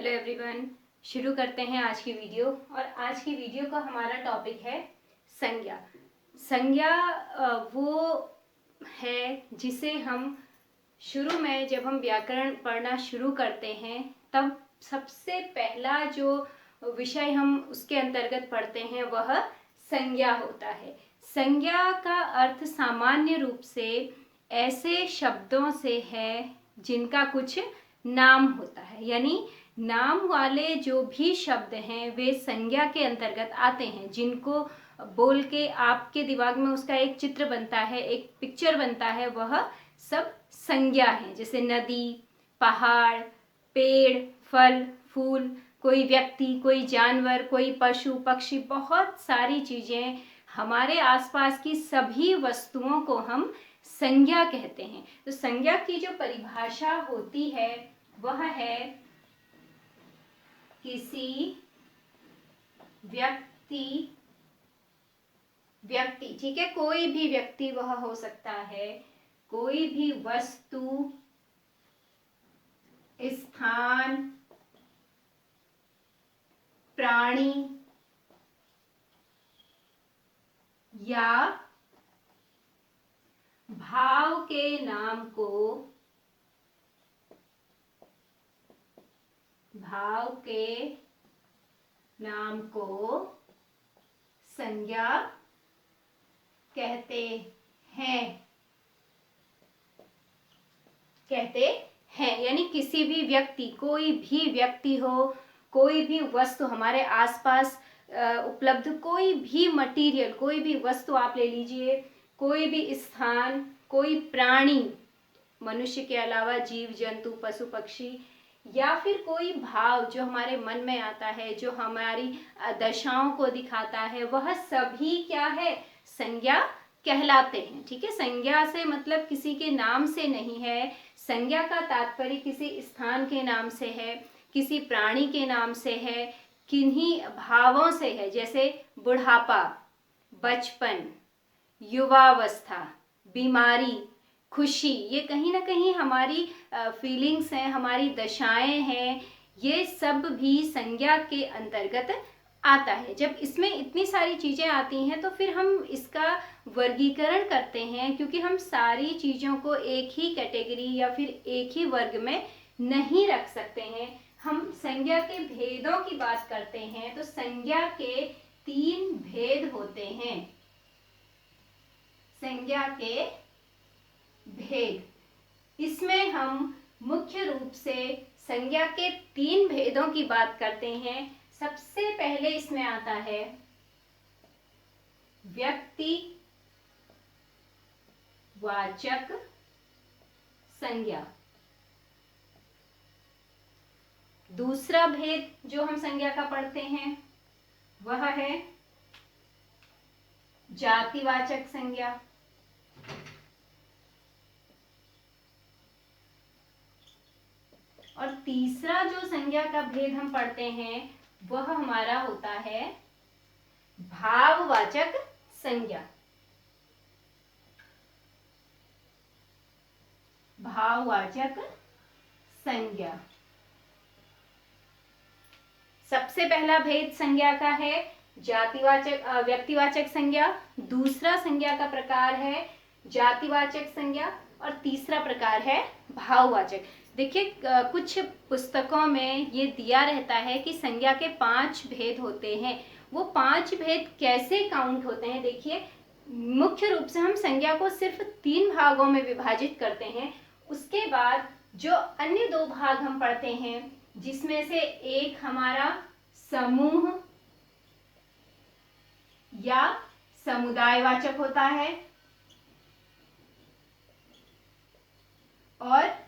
Hello everyone, शुरू करते हैं आज की वीडियो। और आज की वीडियो का हमारा टॉपिक है संज्ञा। संज्ञा वो है जिसे हम शुरू में जब हम व्याकरण पढ़ना शुरू करते हैं तब सबसे पहला जो विषय हम उसके अंतर्गत पढ़ते हैं वह संज्ञा होता है। संज्ञा का अर्थ सामान्य रूप से ऐसे शब्दों से है जिनका कुछ नाम होता है, यानी नाम वाले जो भी शब्द हैं वे संज्ञा के अंतर्गत आते हैं, जिनको बोल के आपके दिमाग में उसका एक चित्र बनता है, एक पिक्चर बनता है, वह सब संज्ञा है। जैसे नदी, पहाड़, पेड़, फल, फूल, कोई व्यक्ति, कोई जानवर, कोई पशु पक्षी, बहुत सारी चीजें, हमारे आसपास की सभी वस्तुओं को हम संज्ञा कहते हैं। तो संज्ञा की जो परिभाषा होती है वह है किसी व्यक्ति, ठीक है, कोई भी व्यक्ति वह हो सकता है, कोई भी वस्तु, स्थान, प्राणी या भाव के नाम को संज्ञा कहते हैं। यानी किसी भी व्यक्ति, कोई भी व्यक्ति हो, कोई भी वस्तु हमारे आसपास उपलब्ध, कोई भी मटेरियल, कोई भी वस्तु आप ले लीजिए, कोई भी स्थान, कोई प्राणी, मनुष्य के अलावा जीव जंतु, पशु पक्षी, या फिर कोई भाव जो हमारे मन में आता है, जो हमारी दशाओं को दिखाता है, वह सभी क्या है, संज्ञा कहलाते हैं। ठीक है, संज्ञा से मतलब किसी के नाम से नहीं है। संज्ञा का तात्पर्य किसी स्थान के नाम से है, किसी प्राणी के नाम से है, किन्हीं भावों से है, जैसे बुढ़ापा, बचपन, युवावस्था, बीमारी, खुशी, ये कहीं ना कहीं हमारी फीलिंग्स हैं, हमारी दशाएं हैं, ये सब भी संज्ञा के अंतर्गत आता है। जब इसमें इतनी सारी चीजें आती हैं तो फिर हम इसका वर्गीकरण करते हैं, क्योंकि हम सारी चीजों को एक ही कैटेगरी या फिर एक ही वर्ग में नहीं रख सकते हैं। हम संज्ञा के भेदों की बात करते हैं तो संज्ञा के 3 भेद होते हैं। संज्ञा के भेद, इसमें हम मुख्य रूप से संज्ञा के 3 भेदों की बात करते हैं। सबसे पहले इसमें आता है व्यक्ति वाचक संज्ञा। दूसरा भेद जो हम संज्ञा का पढ़ते हैं वह है जातिवाचक संज्ञा। और तीसरा जो संज्ञा का भेद हम पढ़ते हैं वह हमारा होता है भाववाचक संज्ञा। भाववाचक संज्ञा, सबसे पहला भेद संज्ञा का है जातिवाचक व्यक्तिवाचक संज्ञा, दूसरा संज्ञा का प्रकार है जातिवाचक संज्ञा, और तीसरा प्रकार है भाववाचक। देखिए, कुछ पुस्तकों में ये दिया रहता है कि संज्ञा के 5 भेद होते हैं। वो 5 भेद कैसे काउंट होते हैं? देखिए, मुख्य रूप से हम संज्ञा को सिर्फ 3 भागों में विभाजित करते हैं। उसके बाद जो अन्य 2 भाग हम पढ़ते हैं, जिसमें से एक हमारा समूह या समुदायवाचक होता है, और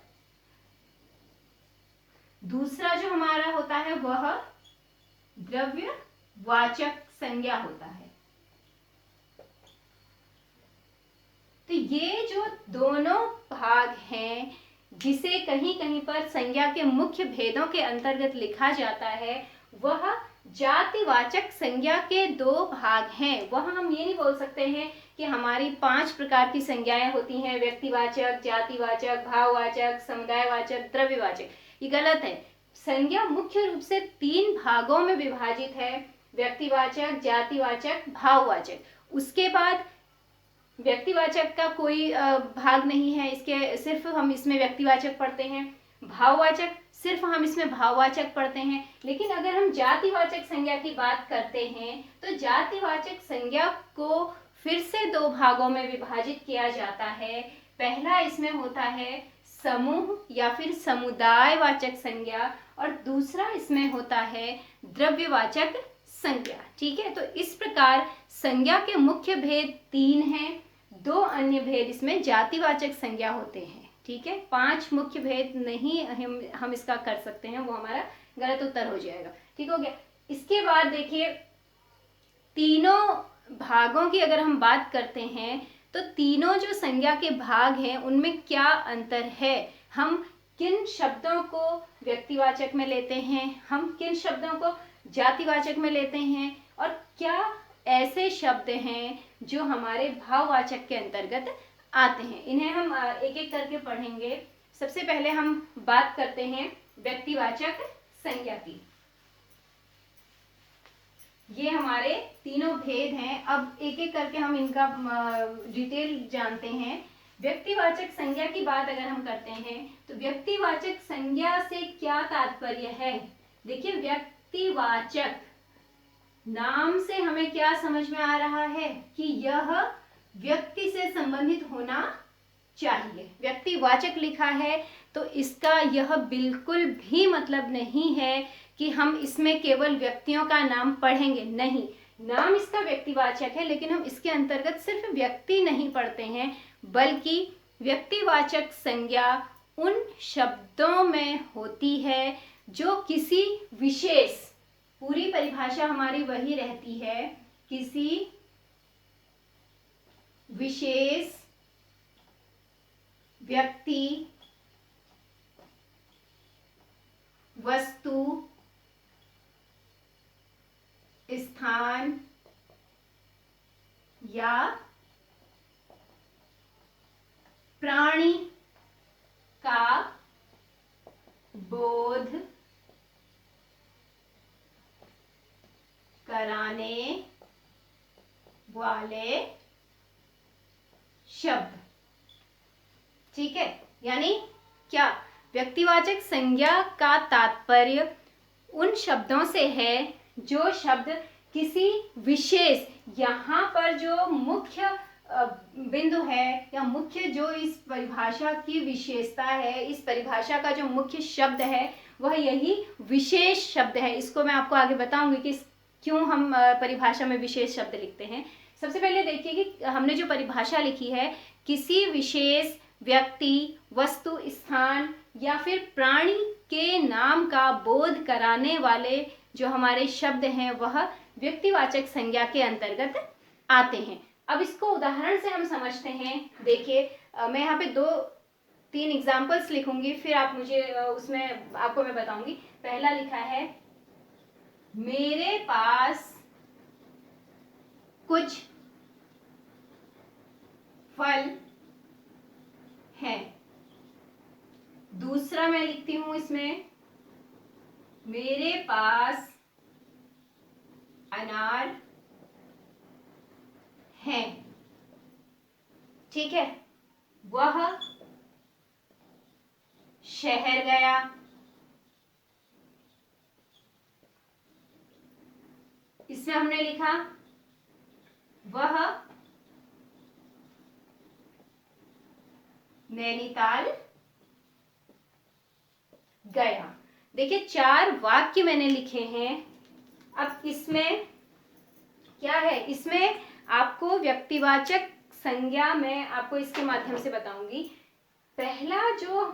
दूसरा जो हमारा होता है वह द्रव्यवाचक संज्ञा होता है। तो ये जो दोनों भाग हैं, जिसे कहीं कहीं पर संज्ञा के मुख्य भेदों के अंतर्गत लिखा जाता है, वह जातिवाचक संज्ञा के 2 भाग हैं। वह हम ये नहीं बोल सकते हैं कि हमारी 5 प्रकार की संज्ञाएं होती हैं, व्यक्तिवाचक, जातिवाचक, भाववाचक, समुदायवाचक, द्रव्यवाचक। ये गलत है। संज्ञा मुख्य रूप से 3 भागों में विभाजित है, व्यक्तिवाचक, जातिवाचक, भाववाचक। उसके बाद व्यक्तिवाचक का कोई भाग नहीं है, इसके सिर्फ हम इसमें व्यक्तिवाचक पढ़ते हैं। भाववाचक सिर्फ हम इसमें भाववाचक पढ़ते हैं। लेकिन अगर हम जातिवाचक संज्ञा की बात करते हैं तो जातिवाचक संज्ञा को फिर से 2 भागों में विभाजित किया जाता है। पहला इसमें होता है समूह या फिर समुदायवाचक संज्ञा, और दूसरा इसमें होता है द्रव्यवाचक संज्ञा। ठीक है, तो इस प्रकार संज्ञा के मुख्य भेद 3 हैं, 2 अन्य भेद इसमें जातिवाचक संज्ञा होते हैं। ठीक है, 5 मुख्य भेद नहीं हम इसका कर सकते हैं, वो हमारा गलत उत्तर हो जाएगा। ठीक हो गया। इसके बाद देखिए, तीनों भागों की अगर हम बात करते हैं तो तीनों जो संज्ञा के भाग हैं उनमें क्या अंतर है, हम किन शब्दों को व्यक्तिवाचक में लेते हैं, हम किन शब्दों को जातिवाचक में लेते हैं, और क्या ऐसे शब्द हैं जो हमारे भाववाचक के अंतर्गत आते हैं। इन्हें हम एक एक करके पढ़ेंगे। सबसे पहले हम बात करते हैं व्यक्तिवाचक संज्ञा की। ये हमारे तीनों भेद हैं। अब एक एक करके हम इनका डिटेल जानते हैं। व्यक्तिवाचक संज्ञा की बात अगर हम करते हैं तो व्यक्तिवाचक संज्ञा से क्या तात्पर्य है। देखिए, व्यक्तिवाचक नाम से हमें क्या समझ में आ रहा है कि यह व्यक्ति से संबंधित होना चाहिए। व्यक्तिवाचक लिखा है तो इसका यह बिल्कुल भी मतलब नहीं है कि हम इसमें केवल व्यक्तियों का नाम पढ़ेंगे, नहीं। नाम इसका व्यक्तिवाचक है, लेकिन हम इसके अंतर्गत सिर्फ व्यक्ति नहीं पढ़ते हैं, बल्कि व्यक्तिवाचक संज्ञा उन शब्दों में होती है जो किसी विशेष, पूरी परिभाषा हमारी वही रहती है, किसी विशेष व्यक्ति, वस्तु, स्थान या प्राणी का बोध कराने वाले शब्द। ठीक है, यानी क्या, व्यक्तिवाचक संज्ञा का तात्पर्य उन शब्दों से है जो शब्द किसी विशेष, यहाँ पर जो मुख्य बिंदु है या मुख्य जो इस परिभाषा की विशेषता है, इस परिभाषा का जो मुख्य शब्द है वह यही विशेष शब्द है। इसको मैं आपको आगे बताऊंगी कि क्यों हम परिभाषा में विशेष शब्द लिखते हैं। सबसे पहले देखिए कि हमने जो परिभाषा लिखी है, किसी विशेष व्यक्ति, वस्तु, स्थान या फिर प्राणी के नाम का बोध कराने वाले जो हमारे शब्द हैं वह व्यक्तिवाचक संज्ञा के अंतर्गत आते हैं। अब इसको उदाहरण से हम समझते हैं। देखिए, मैं यहाँ पे 2-3 एग्जाम्पल्स लिखूंगी, फिर आप मुझे उसमें आपको मैं बताऊंगी। पहला लिखा है, मेरे पास कुछ फल है। दूसरा मैं लिखती हूं इसमें, मेरे पास अनार है। ठीक है, वह शहर गया। इसमें हमने लिखा, वह नैनीताल गया। देखिए, 4 वाक्य मैंने लिखे हैं। अब इसमें क्या है, इसमें आपको व्यक्तिवाचक संज्ञा में आपको इसके माध्यम से बताऊंगी। पहला जो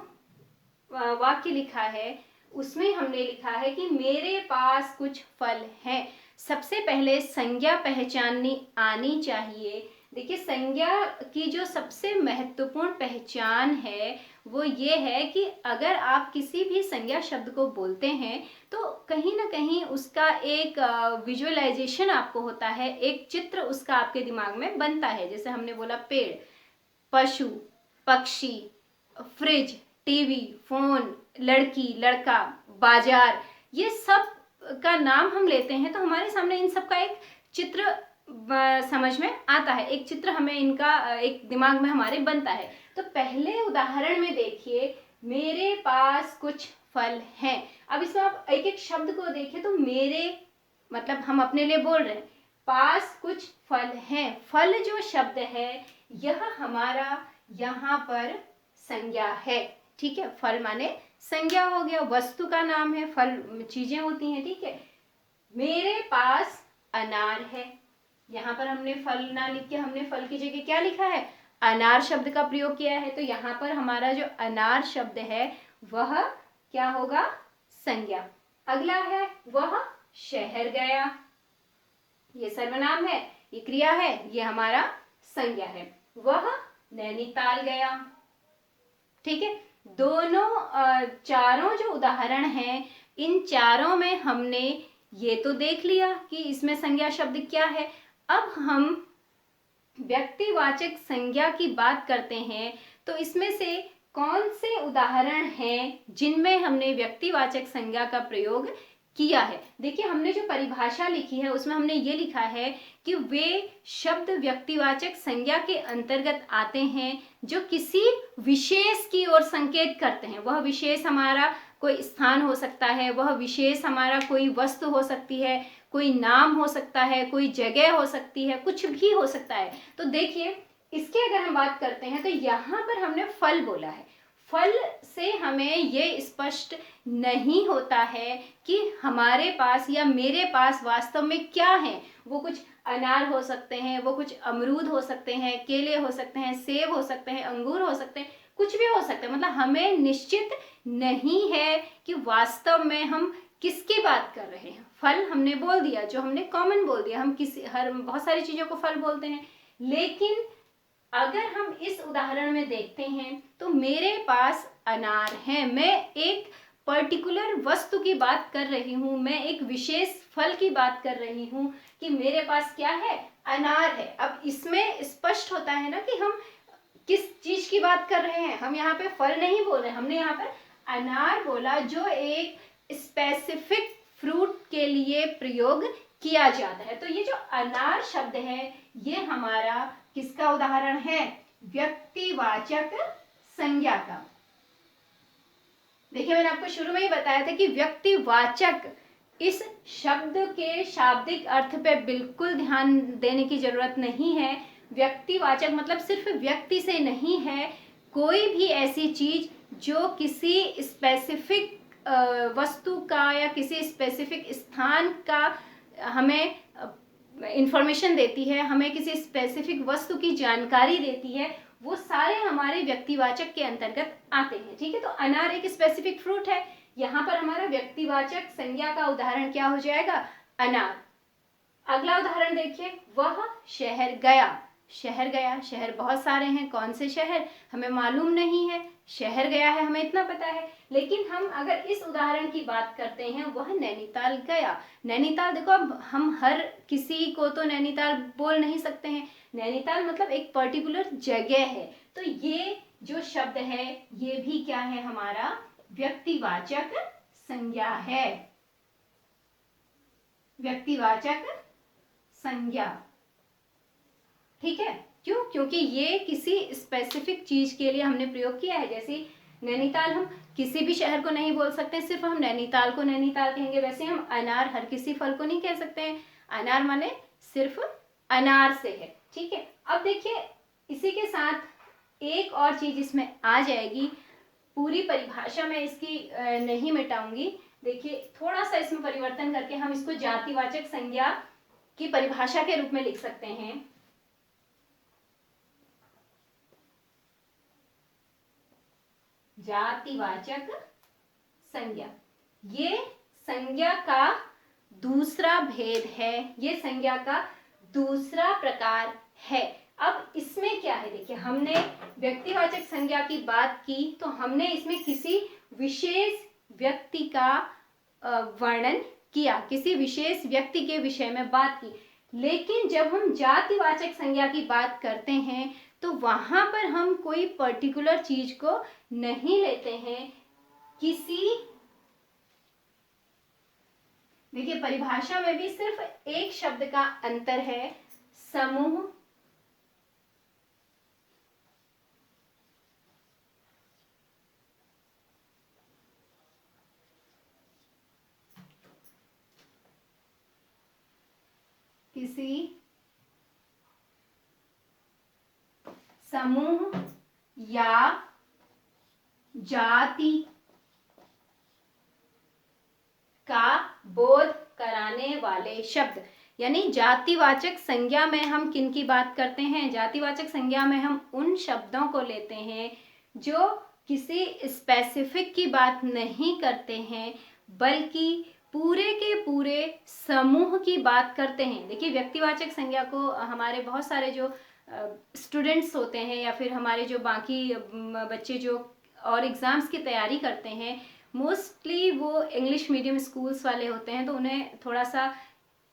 वाक्य लिखा है उसमें हमने लिखा है कि मेरे पास कुछ फल हैं। सबसे पहले संज्ञा पहचाननी आनी चाहिए। देखिए, संज्ञा की जो सबसे महत्वपूर्ण पहचान है वो ये है कि अगर आप किसी भी संज्ञा शब्द को बोलते हैं तो कहीं ना कहीं उसका एक विजुअलाइजेशन आपको होता है, एक चित्र उसका आपके दिमाग में बनता है। जैसे हमने बोला पेड़, पशु, पक्षी, फ्रिज, टीवी, फोन, लड़की, लड़का, बाजार, ये सब का नाम हम लेते हैं तो हमारे सामने इन सब का एक चित्र समझ में आता है, एक चित्र हमें इनका एक दिमाग में हमारे बनता है। तो पहले उदाहरण में देखिए, मेरे पास कुछ फल हैं। अब इसमें आप एक एक शब्द को देखिए तो मेरे मतलब हम अपने लिए बोल रहे हैं, पास कुछ फल हैं। फल जो शब्द है यह हमारा यहाँ पर संज्ञा है, ठीक है। फल माने संज्ञा हो गया, वस्तु का नाम है, फल चीजें होती हैं, ठीक है। मेरे पास अनार है, यहाँ पर हमने फल ना लिख के हमने फल की जगह क्या लिखा है, अनार शब्द का प्रयोग किया है। तो यहाँ पर हमारा जो अनार शब्द है वह क्या होगा, संज्ञा। अगला है वह शहर गया, ये सर्वनाम है, ये क्रिया है, ये हमारा संज्ञा है। वह नैनीताल गया, ठीक है। दोनों चारों जो उदाहरण हैं, इन चारों में हमने ये तो देख लिया कि इसमें संज्ञा शब्द क्या है। अब हम व्यक्तिवाचक संज्ञा की बात करते हैं, तो इसमें से कौन से उदाहरण हैं जिनमें हमने व्यक्तिवाचक संज्ञा का प्रयोग किया है। देखिए, हमने जो परिभाषा लिखी है उसमें हमने ये लिखा है कि वे शब्द व्यक्तिवाचक संज्ञा के अंतर्गत आते हैं जो किसी विशेष की ओर संकेत करते हैं। वह विशेष हमारा कोई स्थान हो सकता है, वह विशेष हमारा कोई वस्तु हो सकती है, कोई नाम हो सकता है, कोई जगह हो सकती है, कुछ भी हो सकता है। तो देखिए, इसकी अगर हम बात करते हैं तो यहाँ पर हमने फल बोला है। फल से हमें ये स्पष्ट नहीं होता है कि हमारे पास या मेरे पास वास्तव में क्या है। वो कुछ अनार हो सकते हैं, वो कुछ अमरूद हो सकते हैं, केले हो सकते हैं, सेब हो सकते हैं, अंगूर हो सकते हैं, कुछ भी हो सकता है। मतलब हमें निश्चित नहीं है कि वास्तव में हम किसकी बात कर रहे हैं। फल हमने बोल दिया, जो हमने कॉमन बोल दिया, हम बहुत सारी चीजों को फल बोलते हैं। लेकिन अगर हम इस उदाहरण में देखते हैं तो मेरे पास अनार है, मैं एक पर्टिकुलर वस्तु की बात कर रही हूँ, मैं एक विशेष फल की बात कर रही हूँ कि मेरे पास क्या है, अनार है। अब इसमें स्पष्ट होता है ना कि हम किस चीज की बात कर रहे हैं। हम यहाँ पे फल नहीं बोल रहे, हमने यहाँ पर अनार बोला जो एक स्पेसिफिक फ्रूट के लिए प्रयोग किया जाता है। तो ये जो अनार शब्द है ये हमारा किसका उदाहरण है, व्यक्तिवाचक संज्ञा का। देखिए, मैंने आपको शुरू में ही बताया था कि व्यक्तिवाचक इस शब्द के शाब्दिक अर्थ पे बिल्कुल ध्यान देने की जरूरत नहीं है। व्यक्तिवाचक मतलब सिर्फ व्यक्ति से नहीं है, कोई भी ऐसी चीज जो किसी स्पेसिफिक वस्तु का या किसी स्पेसिफिक स्थान का हमें इंफॉर्मेशन देती है, हमें किसी स्पेसिफिक वस्तु की जानकारी देती है, वो सारे हमारे व्यक्तिवाचक के अंतर्गत आते हैं, ठीक है। तो अनार एक स्पेसिफिक फ्रूट है, यहाँ पर हमारा व्यक्तिवाचक संज्ञा का उदाहरण क्या हो जाएगा, अनार। अगला उदाहरण देखिए, वह शहर गया। शहर गया, शहर बहुत सारे हैं, कौन से शहर हमें मालूम नहीं है, शहर गया है हमें इतना पता है। लेकिन हम अगर इस उदाहरण की बात करते हैं, वह नैनीताल गया। नैनीताल, देखो अब हम हर किसी को तो नैनीताल बोल नहीं सकते हैं, नैनीताल मतलब एक पर्टिकुलर जगह है। तो ये जो शब्द है ये भी क्या है, हमारा व्यक्तिवाचक संज्ञा है, व्यक्तिवाचक संज्ञा, ठीक है। क्यों, क्योंकि ये किसी स्पेसिफिक चीज के लिए हमने प्रयोग किया है। जैसे नैनीताल हम किसी भी शहर को नहीं बोल सकते, सिर्फ हम नैनीताल को नैनीताल कहेंगे। वैसे हम अनार हर किसी फल को नहीं कह सकते हैं, अनार माने सिर्फ अनार से है, ठीक है। अब देखिए, इसी के साथ एक और चीज इसमें आ जाएगी, पूरी परिभाषा में इसकी नहीं मिटाऊंगी। देखिए, थोड़ा सा इसमें परिवर्तन करके हम इसको जातिवाचक संज्ञा की परिभाषा के रूप में लिख सकते हैं। जातिवाचक संज्ञा, ये संज्ञा का दूसरा भेद है, ये संज्ञा का दूसरा प्रकार है। अब इसमें क्या है, देखिए हमने व्यक्तिवाचक संज्ञा की बात की तो हमने इसमें किसी विशेष व्यक्ति का वर्णन किया, किसी विशेष व्यक्ति के विषय में बात की। लेकिन जब हम जातिवाचक संज्ञा की बात करते हैं तो वहां पर हम कोई पर्टिकुलर चीज को नहीं लेते हैं, किसी देखिए परिभाषा में भी सिर्फ एक शब्द का अंतर है, समूह। किसी समूह या जाति का बोध कराने वाले शब्द। यानी जातिवाचक संज्ञा में हम किन की बात करते हैं? जातिवाचक संज्ञा में हम उन शब्दों को लेते हैं जो किसी स्पेसिफिक की बात नहीं करते हैं, बल्कि पूरे के पूरे समूह की बात करते हैं। देखिए व्यक्तिवाचक संज्ञा को हमारे बहुत सारे जो स्टूडेंट्स होते हैं या फिर हमारे जो बाकी बच्चे जो और एग्ज़ाम्स की तैयारी करते हैं, मोस्टली वो इंग्लिश मीडियम स्कूल्स वाले होते हैं, तो उन्हें थोड़ा सा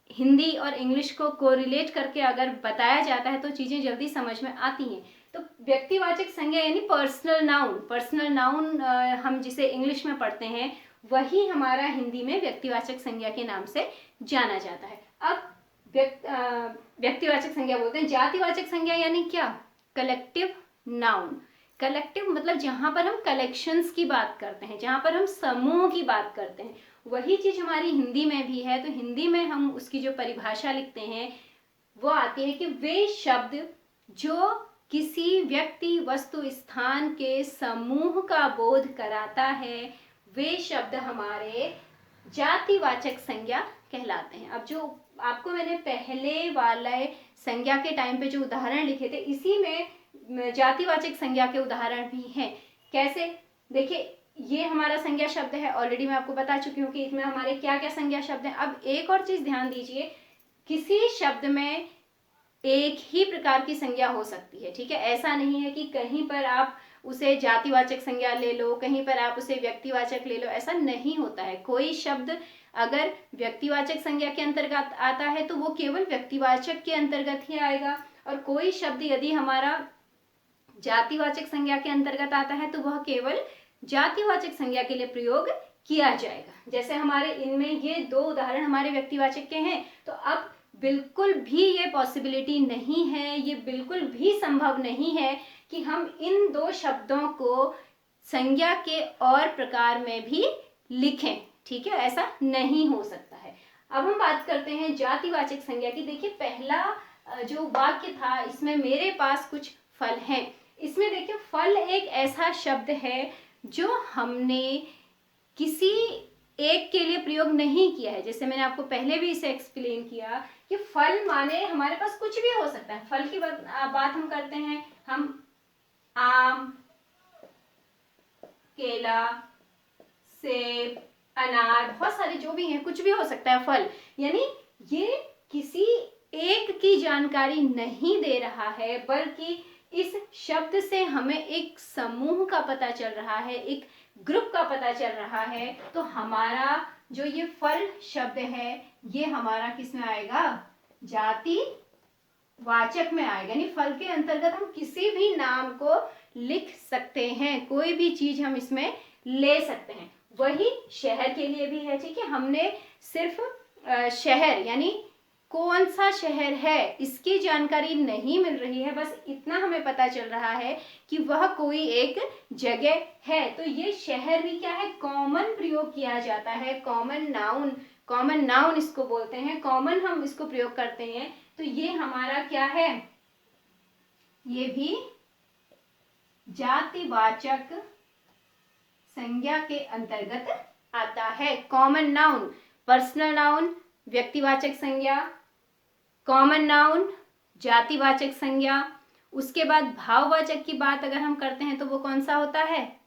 हिंदी और इंग्लिश को कोरिलेट करके अगर बताया जाता है तो चीज़ें जल्दी समझ में आती हैं। तो व्यक्तिवाचक संज्ञा यानी पर्सनल नाउन हम जिसे इंग्लिश में पढ़ते हैं, वही हमारा हिंदी में व्यक्तिवाचक संज्ञा के नाम से जाना जाता है। अब व्यक्तिवाचक संज्ञा बोलते हैं। जातिवाचक संज्ञा यानी क्या? Collective noun. कलेक्टिव मतलब जहां पर हम कलेक्शंस की बात करते हैं, जहां पर हम समूह की बात करते हैं, वही चीज हमारी हिंदी में भी है। तो हिंदी में हम उसकी जो परिभाषा लिखते हैं वो आती है कि वे शब्द जो किसी व्यक्ति, वस्तु, स्थान के समूह का बोध कराता है, वे शब्द हमारे जातिवाचक संज्ञा कहलाते हैं। अब जो आपको मैंने पहले वाले संज्ञा के टाइम पे जो उदाहरण लिखे थे, इसी में जातिवाचक संज्ञा के उदाहरण भी हैं। कैसे? देखिए ये हमारा संज्ञा शब्द है, ऑलरेडी मैं आपको बता चुकी हूँ कि इसमें हमारे क्या क्या संज्ञा शब्द हैं। अब एक और चीज ध्यान दीजिए, किसी शब्द में एक ही प्रकार की संज्ञा हो सकती है, ठीक है? ऐसा नहीं है कि कहीं पर आप उसे जातिवाचक संज्ञा ले लो, कहीं पर आप उसे व्यक्तिवाचक ले लो, ऐसा नहीं होता है। कोई शब्द अगर व्यक्तिवाचक संज्ञा के अंतर्गत आता है तो वो केवल व्यक्तिवाचक के अंतर्गत ही आएगा, और कोई शब्द यदि हमारा जातिवाचक संज्ञा के अंतर्गत आता है तो वह केवल जातिवाचक संज्ञा के लिए प्रयोग किया जाएगा। जैसे हमारे इनमें ये दो उदाहरण हमारे व्यक्तिवाचक के हैं, तो अब बिल्कुल भी ये पॉसिबिलिटी नहीं है, ये बिल्कुल भी संभव नहीं है कि हम इन दो शब्दों को संज्ञा के और प्रकार में भी लिखें, ठीक है? ऐसा नहीं हो सकता है। अब हम बात करते हैं जातिवाचक संज्ञा की। देखिए पहला जो वाक्य था, इसमें मेरे पास कुछ फल हैं। इसमें देखिए फल एक ऐसा शब्द है जो हमने किसी एक के लिए प्रयोग नहीं किया है। जैसे मैंने आपको पहले भी इसे एक्सप्लेन किया कि फल माने हमारे पास कुछ भी हो सकता है। फल की बात हम करते हैं, हम आम, केला, सेब, अनार, बहुत सारे जो भी हैं, कुछ भी हो सकता है फल। यानी ये किसी एक की जानकारी नहीं दे रहा है, बल्कि इस शब्द से हमें एक समूह का पता चल रहा है, एक ग्रुप का पता चल रहा है। तो हमारा जो ये फल शब्द है, ये हमारा किस में आएगा? जातिवाचक में आएगा। यानी फल के अंतर्गत हम किसी भी नाम को लिख सकते हैं, कोई भी चीज हम इसमें ले सकते हैं। वही शहर के लिए भी है, ठीक है? हमने सिर्फ शहर यानी कौन सा शहर है इसकी जानकारी नहीं मिल रही है, बस इतना हमें पता चल रहा है कि वह कोई एक जगह है। तो ये शहर भी क्या है? कॉमन प्रयोग किया जाता है, कॉमन नाउन इसको बोलते हैं, कॉमन हम इसको प्रयोग करते हैं। तो ये हमारा क्या है? ये भी जातिवाचक संज्ञा के अंतर्गत आता है। कॉमन नाउन, पर्सनल नाउन व्यक्तिवाचक संज्ञा, कॉमन नाउन जातिवाचक संज्ञा। उसके बाद भाववाचक की बात अगर हम करते हैं तो वो कौन सा होता है?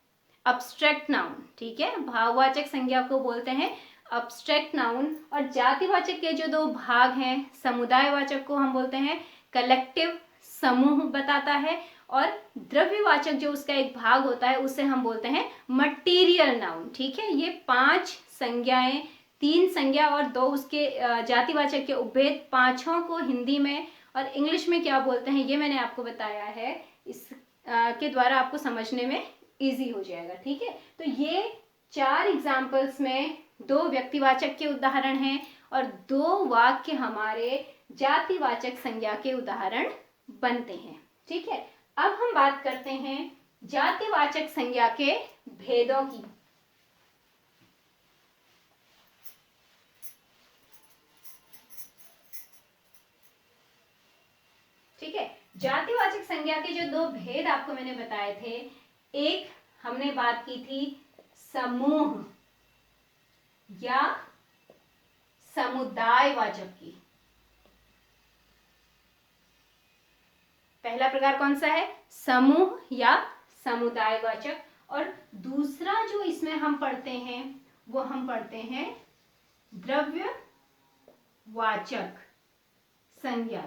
अब्स्ट्रैक्ट नाउन, ठीक है? भाववाचक संज्ञा को बोलते हैं अब्स्ट्रैक्ट नाउन। और जातिवाचक के जो दो भाग हैं, समुदायवाचक को हम बोलते हैं कलेक्टिव, समूह बताता है, और द्रव्यवाचक जो उसका एक भाग होता है उसे हम बोलते हैं मटीरियल नाउन, ठीक है? ये 5 संज्ञाएं, 3 संज्ञा और 2 उसके जातिवाचक के उपभेद, पांचों को हिंदी में और इंग्लिश में क्या बोलते हैं ये मैंने आपको बताया है। इस के द्वारा आपको समझने में इजी हो जाएगा, ठीक है? तो ये 4 एग्जाम्पल्स में दो व्यक्तिवाचक के उदाहरण हैं और दो वाक्य हमारे जातिवाचक संज्ञा के उदाहरण बनते हैं। ठीक है, अब हम बात करते हैं जातिवाचक संज्ञा के भेदों की। ठीक है, जातिवाचक संज्ञा के जो दो भेद आपको मैंने बताए थे, एक हमने बात की थी समूह या समुदायवाचक की। पहला प्रकार कौन सा है? समूह या समुदायवाचक। और दूसरा जो इसमें हम पढ़ते हैं वो हम पढ़ते हैं द्रव्यवाचक संज्ञा।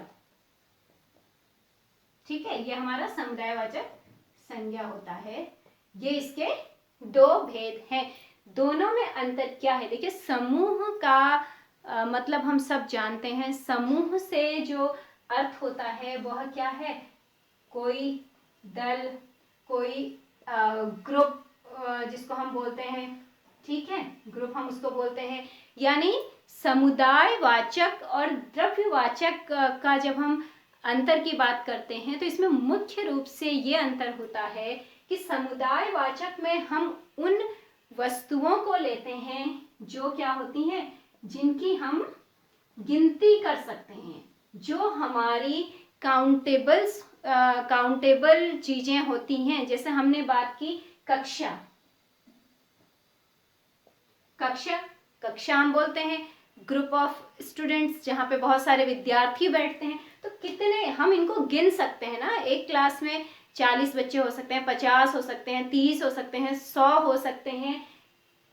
ठीक है, ये हमारा समुदायवाचक संज्ञा होता है। ये इसके दो भेद हैं। दोनों में अंतर क्या है? देखिए, समूह का मतलब हम सब जानते हैं। समूह से जो अर्थ होता है वह क्या है? कोई दल, कोई ग्रुप, जिसको हम बोलते हैं, ठीक है, ग्रुप हम उसको बोलते हैं। यानी समुदायवाचक और द्रव्यवाचक का जब हम अंतर की बात करते हैं तो इसमें मुख्य रूप से ये अंतर होता है कि समुदायवाचक में हम उन वस्तुओं को लेते हैं जो क्या होती हैं, जिनकी हम गिनती कर सकते हैं, जो हमारी काउंटेबल चीजें होती हैं। जैसे हमने बात की कक्षा, कक्षा हम बोलते हैं ग्रुप ऑफ स्टूडेंट्स, जहाँ पे बहुत सारे विद्यार्थी बैठते हैं। तो कितने हम इनको गिन सकते हैं ना। एक क्लास में 40 बच्चे हो सकते हैं, 50 हो सकते हैं, 30 हो सकते हैं, 100 हो सकते हैं।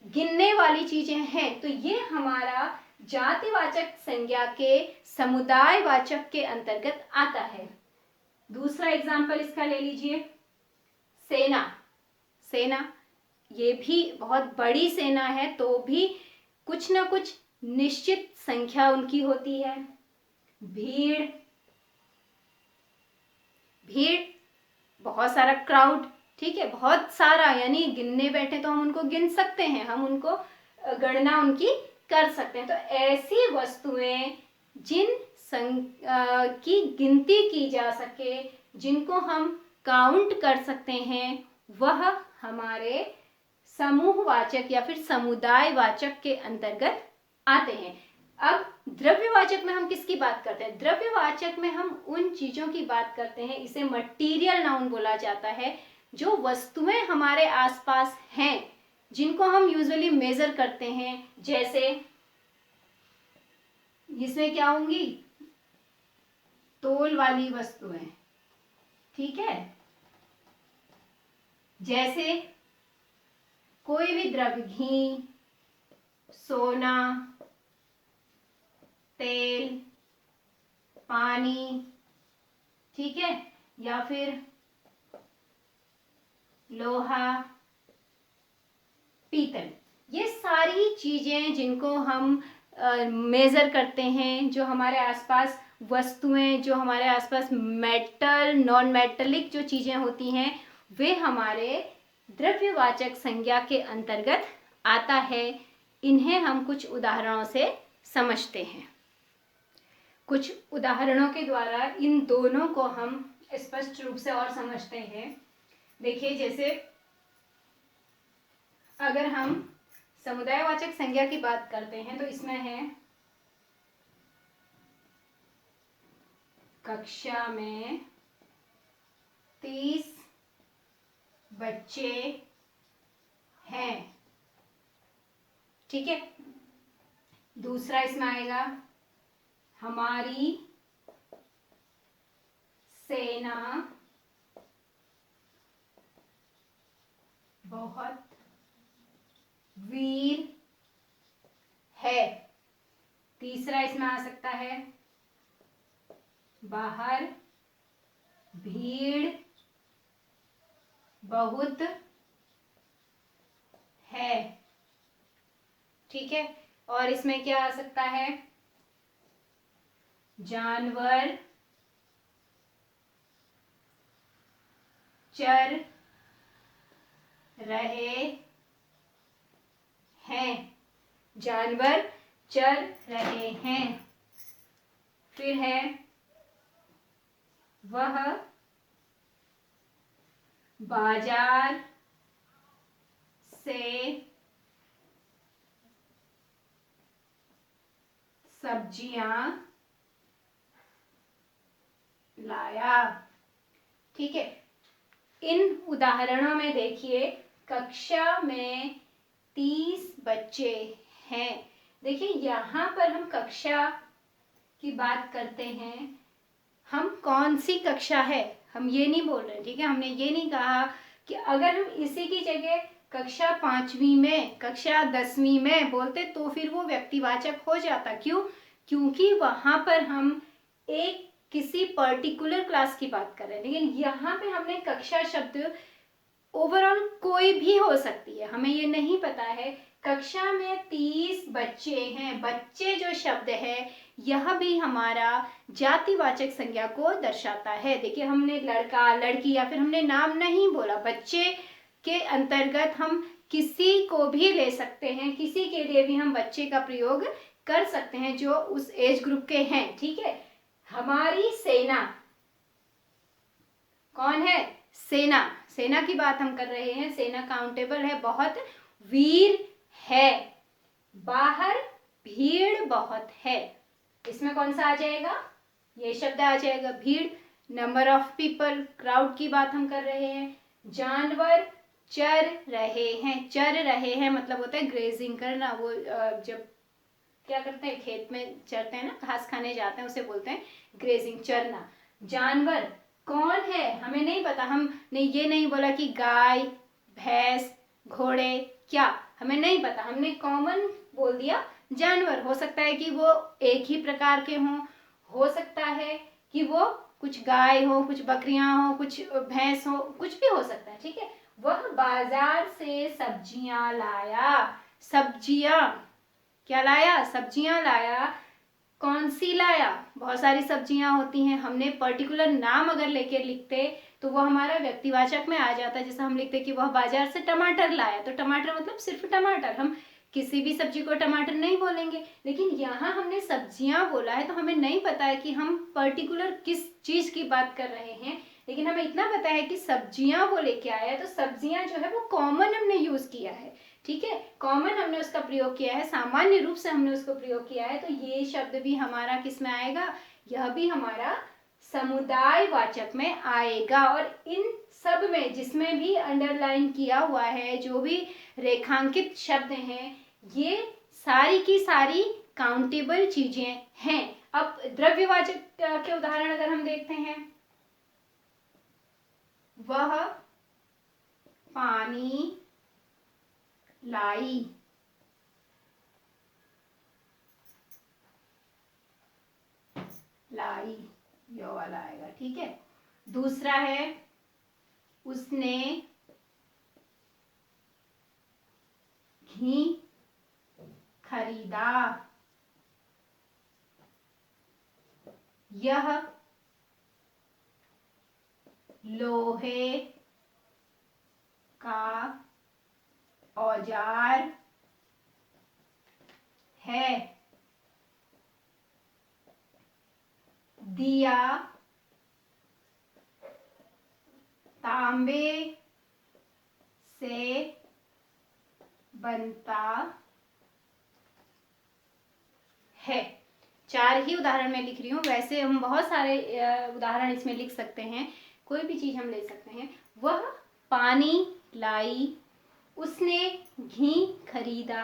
गिनने वाली चीजें हैं। तो ये हमारा जातिवाचक संज्ञा के समुदायवाचक के अंतर्गत आता है। दूसरा एग्जाम्पल इसका ले लीजिए, सेना। ये भी बहुत बड़ी सेना है, तो भी कुछ ना कुछ निश्चित संख्या उनकी होती है। भीड़, बहुत सारा क्राउड, ठीक है, बहुत सारा, यानी गिनने बैठे तो हम उनको गिन सकते हैं, हम उनको गणना उनकी कर सकते हैं। तो ऐसी वस्तुएं जिन की गिनती की जा सके, जिनको हम काउंट कर सकते हैं, वह हमारे समूहवाचक या फिर समुदायवाचक के अंतर्गत आते हैं। अब द्रव्यवाचक में हम किसकी बात करते हैं? द्रव्यवाचक में हम उन चीजों की बात करते हैं, इसे मटीरियल नाउन बोला जाता है, जो वस्तुएं हमारे आसपास हैं, जिनको हम यूजुअली मेजर करते हैं। जैसे इसमें क्या होंगी? तोल वाली वस्तुएं, ठीक है। जैसे कोई भी द्रव्य, घी, सोना, तेल, पानी, ठीक है, या फिर लोहा, पीतल। ये सारी चीजें जिनको हम मेजर करते हैं, जो हमारे आसपास वस्तुएं, जो हमारे आसपास मेटल, नॉन मेटलिक जो चीजें होती हैं, वे हमारे द्रव्यवाचक संज्ञा के अंतर्गत आता है। इन्हें हम कुछ उदाहरणों से समझते हैं। कुछ उदाहरणों के द्वारा इन दोनों को हम स्पष्ट रूप से और समझते हैं। देखिए, जैसे अगर हम समुदायवाचक संज्ञा की बात करते हैं तो इसमें है कक्षा में 30 बच्चे हैं, ठीक है। दूसरा इसमें आएगा हमारी सेना बहुत वीर है। तीसरा इसमें आ सकता है बाहर भीड़ बहुत है, ठीक है। और इसमें क्या आ सकता है? जानवर चर रहे हैं। जानवर चर रहे हैं। फिर है वह बाजार से सब्जियां लाया। ठीक है, इन उदाहरणों में देखिए कक्षा में 30 बच्चे हैं। देखिए यहाँ पर हम कक्षा की बात करते हैं, हम कौन सी कक्षा है हम ये नहीं बोल रहे। ठीक है, हमने ये नहीं कहा कि अगर हम इसी की जगह कक्षा 5वीं में, कक्षा 10वीं में बोलते तो फिर वो व्यक्तिवाचक हो जाता। क्यों? क्योंकि वहां पर हम एक किसी पर्टिकुलर क्लास की बात कर रहे हैं, लेकिन यहाँ पे हमने कक्षा शब्द ओवरऑल कोई भी हो सकती है, हमें ये नहीं पता है। कक्षा में 30 बच्चे हैं, बच्चे जो शब्द है यह भी हमारा जातिवाचक संज्ञा को दर्शाता है। देखिए हमने लड़का लड़की या फिर हमने नाम नहीं बोला, बच्चे के अंतर्गत हम किसी को भी ले सकते हैं, किसी के लिए भी हम बच्चे का प्रयोग कर सकते हैं जो उस एज ग्रुप के हैं। ठीक है, हमारी सेना कौन है? सेना, सेना की बात हम कर रहे हैं। सेना काउंटेबल है, बहुत वीर है। बाहर भीड़ बहुत है, इसमें कौन सा आ जाएगा? ये शब्द आ जाएगा भीड़। नंबर ऑफ पीपल, क्राउड की बात हम कर रहे हैं। जानवर चर रहे हैं, चर रहे हैं मतलब होता है ग्रेजिंग करना। वो जब क्या करते हैं खेत में चरते हैं ना, घास खाने जाते हैं, उसे बोलते हैं ग्रेजिंग, चरना। जानवर कौन है हमें नहीं पता, हमने ये नहीं बोला कि गाय भैंस घोड़े, क्या हमें नहीं पता, हमने कॉमन बोल दिया जानवर। हो सकता है कि वो एक ही प्रकार के हों, हो सकता है कि वो कुछ गाय हो, कुछ बकरियां हो, कुछ भैंस हो, कुछ भी हो सकता है। ठीक है, वह बाजार से सब्जियां लाया। सब्जियां क्या लाया? सब्जियां लाया। कौन सी लाया? बहुत सारी सब्जियां होती हैं, हमने पर्टिकुलर नाम अगर लेके लिखते तो वो हमारा व्यक्तिवाचक में आ जाता। जैसे हम लिखते कि वह बाजार से टमाटर लाया, तो टमाटर मतलब सिर्फ टमाटर, हम किसी भी सब्जी को टमाटर नहीं बोलेंगे। लेकिन यहाँ हमने सब्जियां बोला है तो हमें नहीं पता है कि हम पर्टिकुलर किस चीज की बात कर रहे हैं, लेकिन हमें इतना पता है कि सब्जियां वो लेके आया है, तो सब्जियां जो है वो कॉमन हमने यूज किया है। ठीक है, कॉमन हमने उसका प्रयोग किया है, सामान्य रूप से हमने उसको प्रयोग किया है, तो ये शब्द भी हमारा किस में आएगा? यह भी हमारा समुदाय वाचक में आएगा। और इन सब में जिसमें भी अंडरलाइन किया हुआ है, जो भी रेखांकित शब्द हैं, ये सारी की सारी काउंटेबल चीजें हैं। अब द्रव्यवाचक के उदाहरण अगर हम देखते हैं, वह पानी लाई। लाई यो वाला आएगा। ठीक है, दूसरा है उसने घी खरीदा। यह लोहे का औजार है। दिया तांबे से बनता है। 4 ही उदाहरण मैं लिख रही हूँ, वैसे हम बहुत सारे उदाहरण इसमें लिख सकते हैं, कोई भी चीज हम ले सकते हैं। वह पानी लाई, उसने घी खरीदा,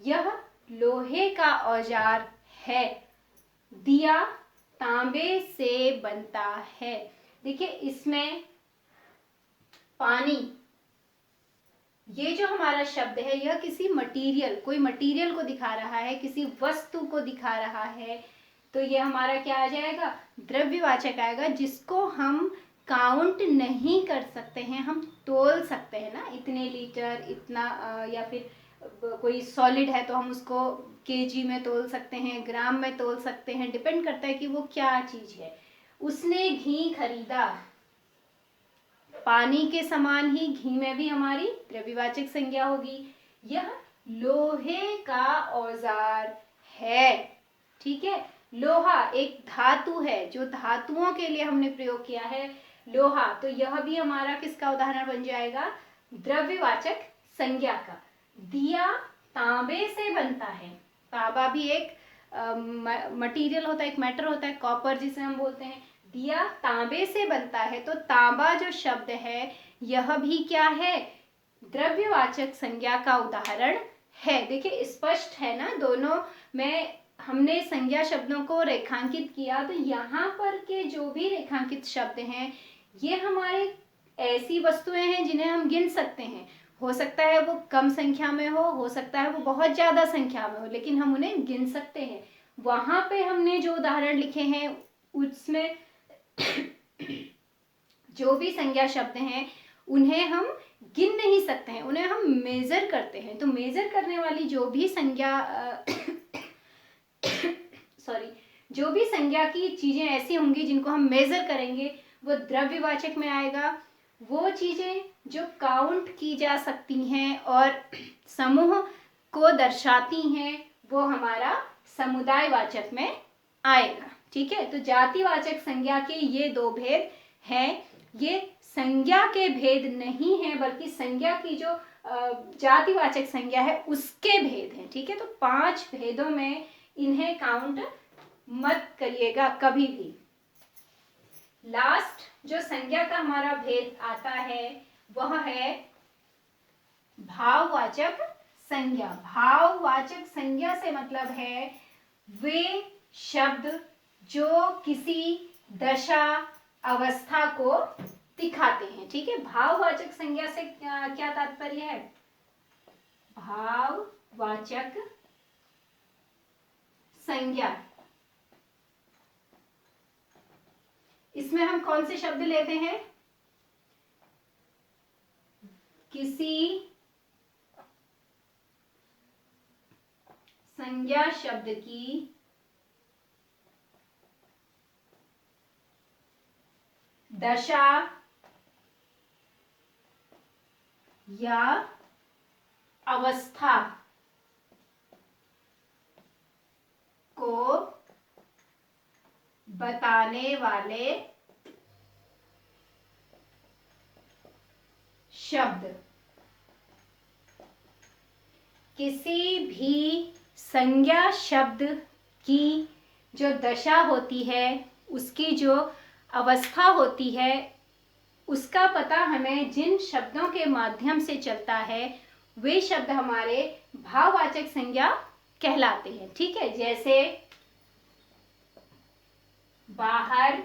यह लोहे का औजार है, दिया तांबे से बनता है। देखिए इसमें पानी, ये जो हमारा शब्द है यह किसी मटेरियल, कोई मटेरियल को दिखा रहा है, किसी वस्तु को दिखा रहा है, तो ये हमारा क्या आ जाएगा? द्रव्यवाचक आएगा, जिसको हम काउंट नहीं कर सकते हैं, हम तोल सकते हैं ना, इतने लीटर, इतना या फिर कोई सॉलिड है तो हम उसको केजी में तोल सकते हैं, ग्राम में तोल सकते हैं, डिपेंड करता है कि वो क्या चीज है। उसने घी खरीदा, पानी के समान ही घी में भी हमारी द्रव्यवाचक संज्ञा होगी। यह लोहे का औजार है। ठीक है, लोहा एक धातु है, जो धातुओं के लिए हमने प्रयोग किया है लोहा, तो यह भी हमारा किसका उदाहरण बन जाएगा, द्रव्यवाचक संज्ञा का। दिया तांबे से बनता है, तांबा भी एक मटेरियल होता है, एक मैटर होता है, कॉपर जिसे हम बोलते हैं। दिया तांबे से बनता है, तो तांबा जो शब्द है यह भी क्या है, द्रव्यवाचक संज्ञा का उदाहरण है। देखिए स्पष्ट है ना, दोनों में हमने संज्ञा शब्दों को रेखांकित किया, तो यहाँ पर के जो भी रेखांकित शब्द हैं ये हमारे ऐसी वस्तुएं हैं जिन्हें हम गिन सकते हैं। हो सकता है वो कम संख्या में हो सकता है वो बहुत ज्यादा संख्या में हो, लेकिन हम उन्हें गिन सकते हैं। वहां पे हमने जो उदाहरण लिखे हैं उसमें जो भी संज्ञा शब्द हैं उन्हें हम गिन नहीं सकते हैं, उन्हें हम मेजर करते हैं। तो मेजर करने वाली जो भी संज्ञा जो भी संज्ञा की चीजें ऐसी होंगी जिनको हम मेजर करेंगे वो द्रव्यवाचक में आएगा। वो चीजें जो काउंट की जा सकती हैं और समूह को दर्शाती हैं वो हमारा समुदायवाचक में आएगा। ठीक है, तो जातिवाचक संज्ञा के ये दो भेद हैं। ये संज्ञा के भेद नहीं है बल्कि संज्ञा की जो जातिवाचक संज्ञा है उसके भेद हैं। ठीक है, तो 5 भेदों में इन्हें काउंट मत करिएगा कभी भी। लास्ट जो संज्ञा का हमारा भेद आता है वह है भाववाचक संज्ञा। भाववाचक संज्ञा से मतलब है वे शब्द जो किसी दशा अवस्था को दिखाते हैं। ठीक है, भाववाचक संज्ञा से क्या तात्पर्य है, भाववाचक संज्ञा, इसमें हम कौन से शब्द लेते हैं, किसी संज्ञा शब्द की दशा या अवस्था को बताने वाले शब्द। किसी भी संज्ञा शब्द की जो दशा होती है, उसकी जो अवस्था होती है, उसका पता हमें जिन शब्दों के माध्यम से चलता है वे शब्द हमारे भाववाचक संज्ञा कहलाते हैं। ठीक है, जैसे बाहर,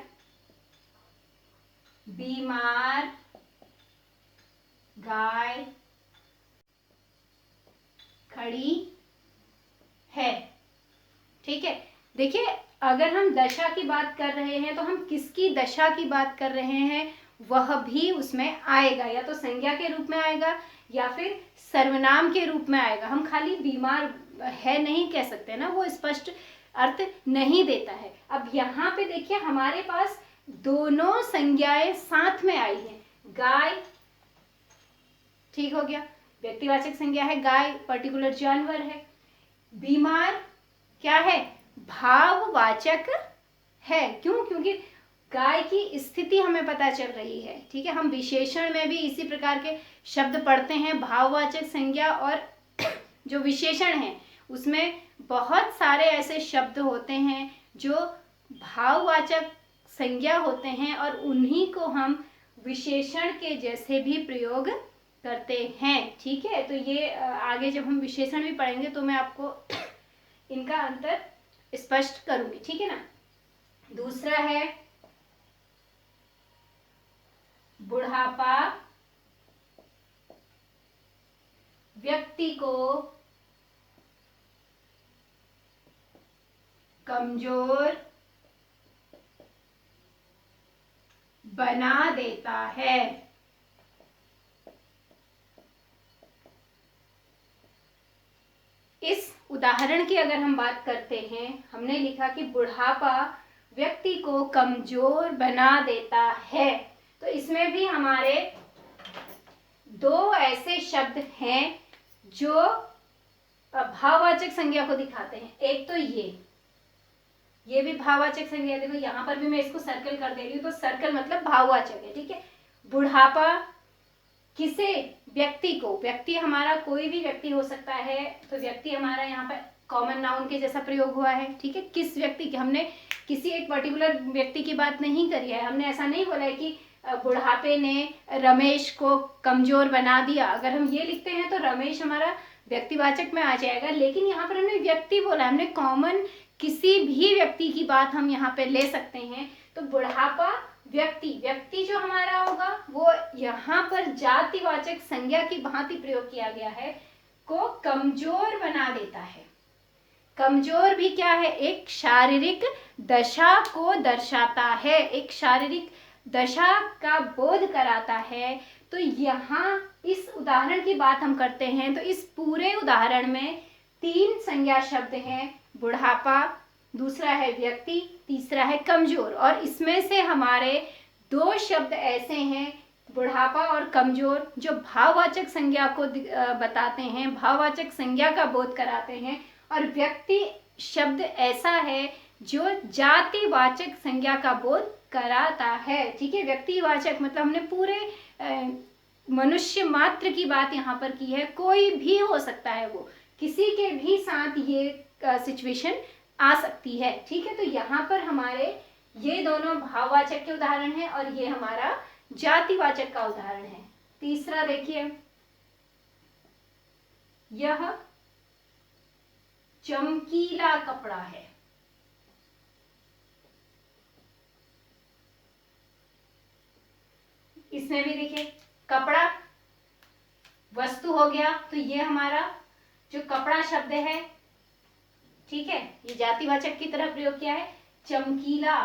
बीमार, गाय खड़ी है। ठीक है, देखिए अगर हम दशा की बात कर रहे हैं तो हम किसकी दशा की बात कर रहे हैं वह भी उसमें आएगा, या तो संज्ञा के रूप में आएगा या फिर सर्वनाम के रूप में आएगा। हम खाली बीमार है नहीं कह सकते ना, वो स्पष्ट अर्थ नहीं देता है। अब यहाँ पे देखिए हमारे पास दोनों संज्ञाएं साथ में आई हैं। गाय ठीक हो गया, व्यक्तिवाचक संज्ञा है, गाय पर्टिकुलर जानवर है। बीमार क्या है, भाववाचक है। क्यों, क्योंकि गाय की स्थिति हमें पता चल रही है। ठीक है, हम विशेषण में भी इसी प्रकार के शब्द पढ़ते हैं, भाववाचक संज्ञा और जो विशेषण है उसमें बहुत सारे ऐसे शब्द होते हैं जो भाववाचक संज्ञा होते हैं और उन्हीं को हम विशेषण के जैसे भी प्रयोग करते हैं। ठीक है, तो ये आगे जब हम विशेषण भी पढ़ेंगे तो मैं आपको इनका अंतर स्पष्ट करूंगी। ठीक है ना। दूसरा है बुढ़ापा, व्यक्ति को कमजोर बना देता है। इस उदाहरण की अगर हम बात करते हैं, हमने लिखा कि बुढ़ापा व्यक्ति को कमजोर बना देता है, तो इसमें भी हमारे दो ऐसे शब्द हैं जो भाववाचक संज्ञा को दिखाते हैं। एक तो ये भी भाववाचक संज्ञा, देखो यहाँ पर भी मैं इसको सर्कल कर दे रही हूँ, तो सर्कल मतलब भाववाचक है, ठीक है। बुढ़ापा किसे, व्यक्ति को, व्यक्ति हमारा कोई भी व्यक्ति हो सकता है, तो व्यक्ति हमारा यहाँ पर कॉमन नाउन के जैसा प्रयोग हुआ है, ठीक है। किस व्यक्ति की, हमने किसी एक पर्टिकुलर व्यक्ति की बात नहीं करी है, हमने ऐसा नहीं बोला है कि बुढ़ापे ने रमेश को कमजोर बना दिया। अगर हम ये लिखते हैं तो रमेश हमारा व्यक्तिवाचक में आ जाएगा, लेकिन यहाँ पर हमने व्यक्ति बोला, हमने कॉमन किसी भी व्यक्ति की बात हम यहाँ पे ले सकते हैं। तो बुढ़ापा व्यक्ति जो हमारा होगा वो यहाँ पर जातिवाचक संज्ञा की भांति प्रयोग किया गया है, को कमजोर बना देता है। कमजोर भी क्या है, एक शारीरिक दशा को दर्शाता है, एक शारीरिक दशा का बोध कराता है। तो यहाँ इस उदाहरण की बात हम करते हैं, तो इस पूरे उदाहरण में 3 संज्ञा शब्द हैं, बुढ़ापा, दूसरा है व्यक्ति, तीसरा है कमजोर। और इसमें से हमारे 2 शब्द ऐसे हैं, बुढ़ापा और कमजोर, जो भाववाचक संज्ञा को बताते हैं, भाववाचक संज्ञा का बोध कराते हैं। और व्यक्ति शब्द ऐसा है जो जातिवाचक संज्ञा का बोध कराता है, ठीक है। व्यक्तिवाचक मतलब हमने पूरे मनुष्य मात्र की बात यहाँ पर की है, कोई भी हो सकता है, वो किसी के भी साथ ये सिचुएशन आ सकती है, ठीक है। तो यहाँ पर हमारे ये दोनों भाववाचक के उदाहरण हैं और ये हमारा जातिवाचक का उदाहरण है। तीसरा देखिए, यह चमकीला कपड़ा है। इसमें भी देखिए, कपड़ा वस्तु हो गया, तो ये हमारा जो कपड़ा शब्द है, ठीक है, ये जातिवाचक की तरह प्रयोग किया है। चमकीला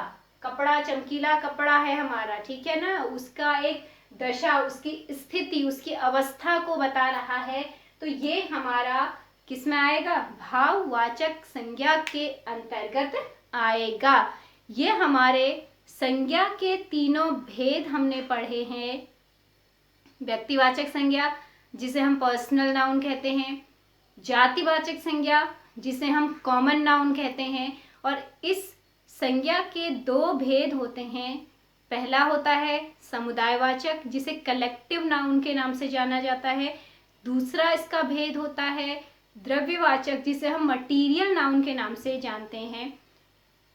कपड़ा, चमकीला कपड़ा है हमारा, ठीक है ना, उसका एक दशा, उसकी स्थिति, उसकी अवस्था को बता रहा है। तो ये हमारा किस में आएगा, भाववाचक संज्ञा के अंतर्गत आएगा। ये हमारे संज्ञा के तीनों भेद हमने पढ़े हैं। व्यक्तिवाचक संज्ञा जिसे हम पर्सनल नाउन कहते हैं, जातिवाचक संज्ञा जिसे हम कॉमन नाउन कहते हैं। और इस संज्ञा के 2 भेद होते हैं। पहला होता है समुदायवाचक, जिसे कलेक्टिव नाउन के नाम से जाना जाता है। दूसरा इसका भेद होता है द्रव्यवाचक, जिसे हम मटीरियल नाउन के नाम से जानते हैं।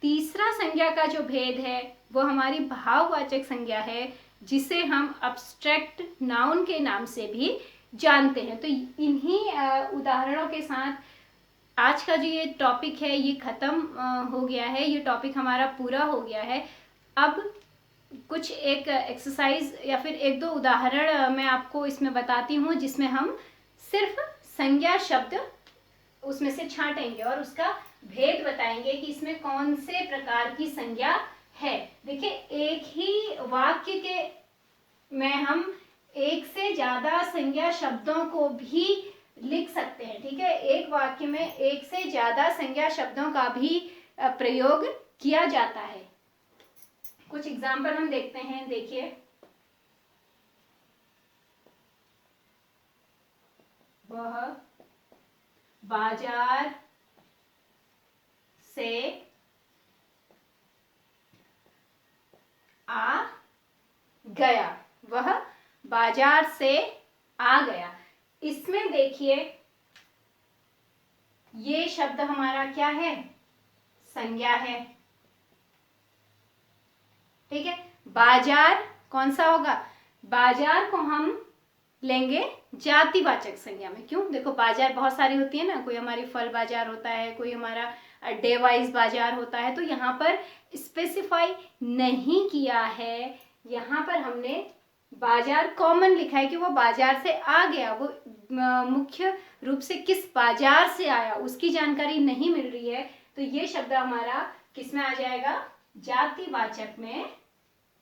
तीसरा संज्ञा का जो भेद है वो हमारी भाववाचक संज्ञा है, जिसे हम अब्स्ट्रैक्ट नाउन के नाम से भी जानते हैं। तो इन्हीं उदाहरणों के साथ आज का जो ये टॉपिक है ये ख़त्म हो गया है, ये टॉपिक हमारा पूरा हो गया है। अब कुछ एक एक्सरसाइज या फिर 1-2 उदाहरण मैं आपको इसमें बताती हूँ, जिसमें हम सिर्फ संज्ञा शब्द उसमें से छांटेंगे और उसका भेद बताएंगे कि इसमें कौन से प्रकार की संज्ञा है। देखिए, एक ही वाक्य के में हम एक से ज्यादा संज्ञा शब्दों को भी लिख सकते हैं, ठीक है। एक वाक्य में एक से ज्यादा संज्ञा शब्दों का भी प्रयोग किया जाता है। कुछ एग्जाम्पल हम देखते हैं, देखिए, वह बाजार से आ गया, वह बाजार से आ गया। इसमें देखिए, ये शब्द हमारा क्या है, संज्ञा है, ठीक है। बाजार कौन सा होगा, बाजार को हम लेंगे जातिवाचक संज्ञा में। क्यों, देखो बाजार बहुत सारी होती है ना, कोई हमारी फल बाजार होता है, कोई हमारा डे वाइज बाजार होता है। तो यहाँ पर स्पेसिफाई नहीं किया है, यहाँ पर हमने बाजार कॉमन लिखा है कि वो बाजार से आ गया, वो मुख्य रूप से किस बाजार से आया उसकी जानकारी नहीं मिल रही है। तो ये शब्द हमारा किस में आ जाएगा, जातिवाचक में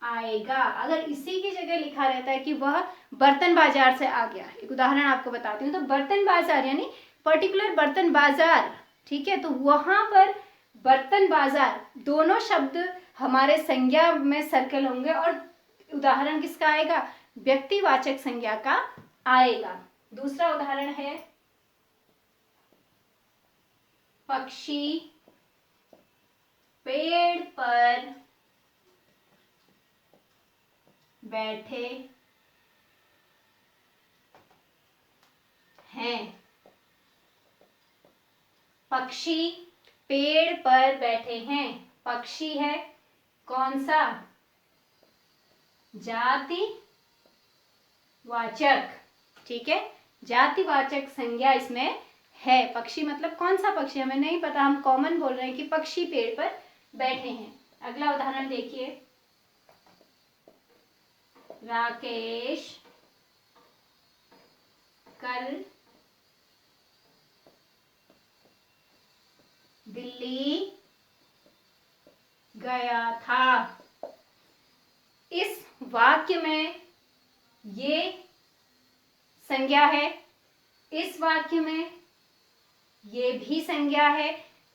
आएगा। अगर इसी की जगह लिखा रहता है कि वह बर्तन बाजार से आ गया, एक उदाहरण आपको बताती हूँ, तो बर्तन बाजार यानी पर्टिकुलर बर्तन बाजार, ठीक है, तो वहां पर बर्तन बाजार दोनों शब्द हमारे संज्ञा में सर्कल होंगे और उदाहरण किसका आएगा, व्यक्तिवाचक संज्ञा का आएगा। दूसरा उदाहरण है, पक्षी पेड़ पर बैठे हैं। पक्षी पेड़ पर बैठे हैं। पक्षी है कौन सा? जातिवाचक। ठीक है, जातिवाचक संज्ञा इसमें है। पक्षी मतलब कौन सा पक्षी हमें नहीं पता, हम कॉमन बोल रहे हैं कि पक्षी पेड़ पर बैठे हैं। अगला उदाहरण देखिए, राकेश कल दिल्ली गया था। इस वाक्य में ये संज्ञा है, इस वाक्य में ये भी संज्ञा है।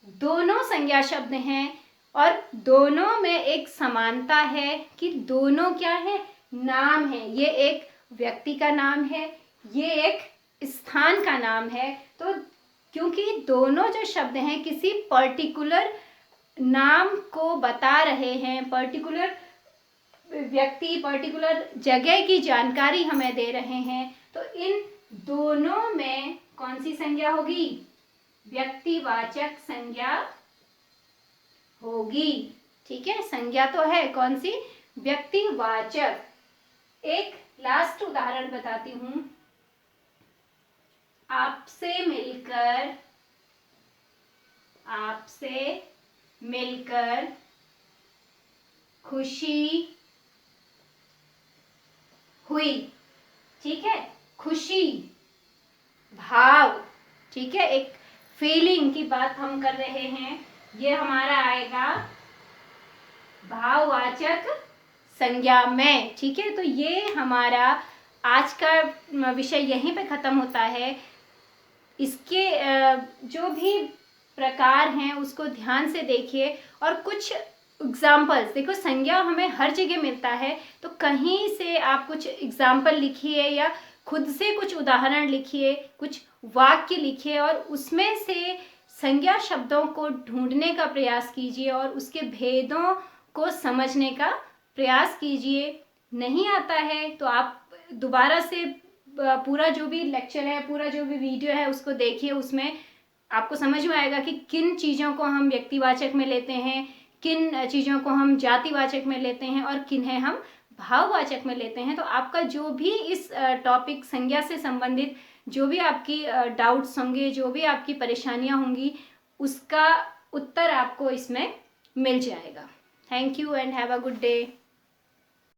दोनों संज्ञा शब्द हैं और दोनों में एक समानता है कि दोनों क्या है? नाम है। ये एक व्यक्ति का नाम है, ये एक स्थान का नाम है। तो क्योंकि दोनों जो शब्द हैं किसी पर्टिकुलर नाम को बता रहे हैं, पर्टिकुलर व्यक्ति, पर्टिकुलर जगह की जानकारी हमें दे रहे हैं, तो इन दोनों में कौन सी संज्ञा होगी? व्यक्तिवाचक संज्ञा होगी। ठीक है, संज्ञा तो है कौन सी? व्यक्तिवाचक। एक लास्ट उदाहरण बताती हूं। आपसे मिलकर खुशी हुई। ठीक है, खुशी भाव। ठीक है, एक फीलिंग की बात हम कर रहे हैं। ये हमारा आएगा भाववाचक संज्ञा में। ठीक है, तो ये हमारा आज का विषय यहीं पे खत्म होता है। इसके जो भी प्रकार हैं उसको ध्यान से देखिए और कुछ एग्जाम्पल्स देखो। संज्ञा हमें हर जगह मिलता है, तो कहीं से आप कुछ एग्जाम्पल लिखिए या खुद से कुछ उदाहरण लिखिए, कुछ वाक्य लिखिए और उसमें से संज्ञा शब्दों को ढूंढने का प्रयास कीजिए और उसके भेदों को समझने का प्रयास कीजिए। नहीं आता है तो आप दोबारा से पूरा जो भी लेक्चर है, पूरा जो भी वीडियो है उसको देखिए। उसमें आपको समझ में आएगा कि किन चीज़ों को हम व्यक्तिवाचक में लेते हैं, किन चीज़ों को हम जातिवाचक में लेते हैं और किन्हें हम भाववाचक में लेते हैं। तो आपका जो भी इस टॉपिक संज्ञा से संबंधित जो भी आपकी डाउट्स होंगे, जो भी आपकी परेशानियां होंगी, उसका उत्तर आपको इसमें मिल जाएगा। Thank you and have a good day.